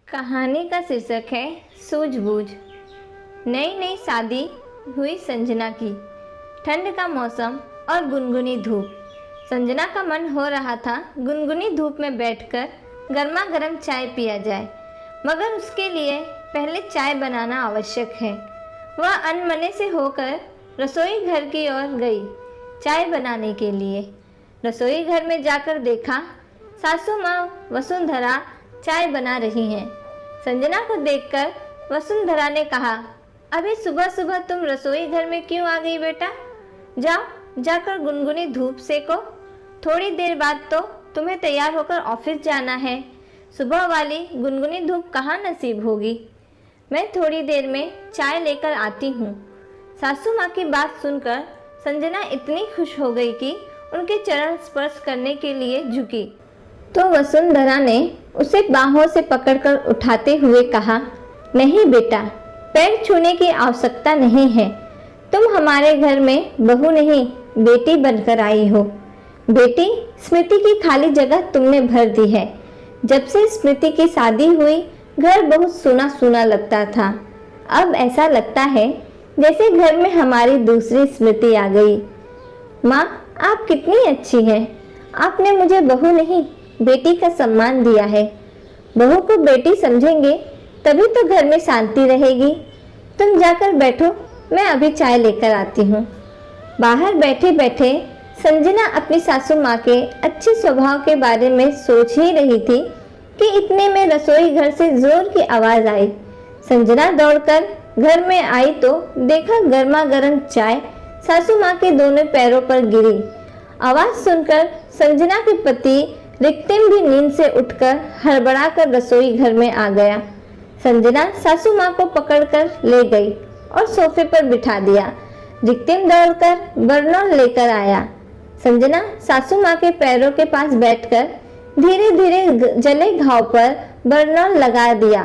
कहानी का शीर्षक है सूझबूझ। नई नई शादी हुई संजना की। ठंड का मौसम और गुनगुनी धूप। संजना का मन हो रहा था गुनगुनी धूप में बैठकर गर्मा गर्म चाय पिया जाए, मगर उसके लिए पहले चाय बनाना आवश्यक है। वह अनमने से होकर रसोई घर की ओर गई चाय बनाने के लिए। रसोई घर में जाकर देखा सासू माँ वसुंधरा चाय बना रही हैं। संजना को देखकर वसुंधरा ने कहा, अभी सुबह सुबह तुम रसोई घर में क्यों आ गई बेटा? जाओ जाकर गुनगुनी धूप सेको। थोड़ी देर बाद तो तुम्हें तैयार होकर ऑफिस जाना है। सुबह वाली गुनगुनी धूप कहाँ नसीब होगी। मैं थोड़ी देर में चाय लेकर आती हूँ। सासू माँ की बात सुनकर संजना इतनी खुश हो गई कि उनके चरण स्पर्श करने के लिए झुकी तो वसुंधरा ने उसे बाहों से पकड़कर उठाते हुए कहा, नहीं बेटा, पैर छूने की आवश्यकता नहीं है। तुम हमारे घर में बहू नहीं, बेटी बनकर आई हो। बेटी, स्मृति की खाली जगह तुमने भर दी है। जब से स्मृति की शादी हुई घर बहुत सूना सूना लगता था। अब ऐसा लगता है जैसे घर में हमारी दूसरी स्मृति आ गई। माँ, आप कितनी अच्छी हैं। आपने मुझे बहू नहीं, बेटी का सम्मान दिया है। बहू को बेटी समझेंगे तभी तो घर में शांति रहेगी। तुम जाकर बैठो, मैं अभी चाय लेकर आती हूँ। बाहर बैठे बैठे संजना अपनी सासू माँ के अच्छे स्वभाव के बारे में सोच ही रही थी कि इतने में रसोई घर से जोर की आवाज़ आई। संजना दौड़कर घर में आई तो देखा गर्मा गर्म चाय सासू माँ के दोनों पैरों पर गिरी। आवाज़ सुनकर संजना के पति रिक्तिम भी नींद से उठकर हड़बड़ाकर रसोई घर में आ गया। संजना सासू माँ को पकड़कर ले गई और सोफे पर बिठा दिया। रिक्तिम दौड़कर बर्नौल लेकर आया। संजना सासू माँ के पैरों के पास बैठकर धीरे धीरे जले घाव पर बर्नौल लगा दिया।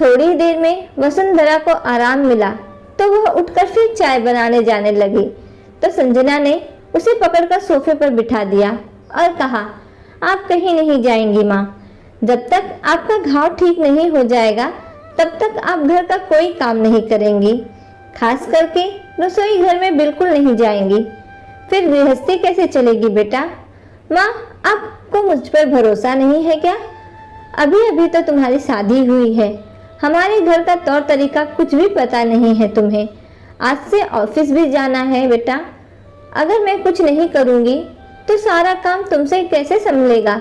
थोड़ी देर में वसुंधरा को आराम मिला तो वह उठकर फिर चाय बनाने जाने लगी तो संजना ने उसे पकड़कर सोफे पर बिठा दिया और कहा, आप कहीं नहीं जाएंगी माँ। जब तक आपका घाव ठीक नहीं हो जाएगा तब तक आप घर का कोई काम नहीं करेंगी। खास करके रसोई घर में बिल्कुल नहीं जाएंगी। फिर गृहस्थी कैसे चलेगी बेटा? माँ, आपको मुझ पर भरोसा नहीं है क्या? अभी अभी तो तुम्हारी शादी हुई है। हमारे घर का तौर तरीका कुछ भी पता नहीं है तुम्हें। आज से ऑफिस भी जाना है बेटा। अगर मैं कुछ नहीं करूँगी तो सारा काम तुमसे कैसे संभलेगा?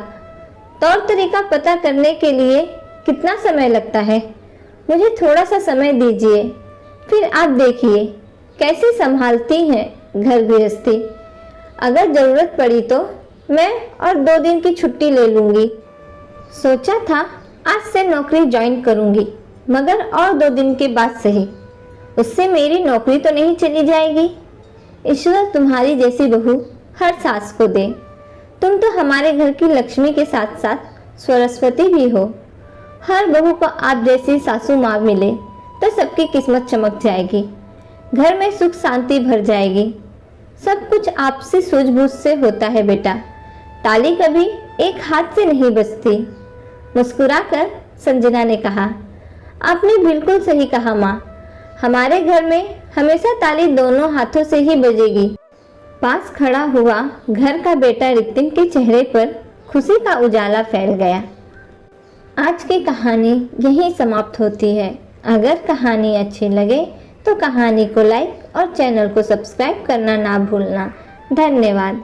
तौर तरीका पता करने के लिए कितना समय लगता है? मुझे थोड़ा सा समय दीजिए, फिर आप देखिए कैसे संभालती हैं घर गृहस्थी। अगर ज़रूरत पड़ी तो मैं और 2 दिन की छुट्टी ले लूँगी। सोचा था आज से नौकरी ज्वाइन करूँगी, मगर और 2 दिन के बाद सही। उससे मेरी नौकरी तो नहीं चली जाएगी। ईश्वर तुम्हारी जैसी बहू हर सास को दे। तुम तो हमारे घर की लक्ष्मी के साथ साथ सरस्वती भी हो। हर बहू को आप जैसी सासू माँ मिले तो सबकी किस्मत चमक जाएगी। घर में सुख शांति भर जाएगी। सब कुछ आपसी सूझबूझ से होता है बेटा। ताली कभी एक हाथ से नहीं बजती। मुस्कुराकर संजना ने कहा, आपने बिल्कुल सही कहा माँ। हमारे घर में हमेशा ताली दोनों हाथों से ही बजेगी। पास खड़ा हुआ घर का बेटा रिक्तिम के चेहरे पर खुशी का उजाला फैल गया। आज की कहानी यहीं समाप्त होती है। अगर कहानी अच्छी लगे तो कहानी को लाइक और चैनल को सब्सक्राइब करना ना भूलना। धन्यवाद।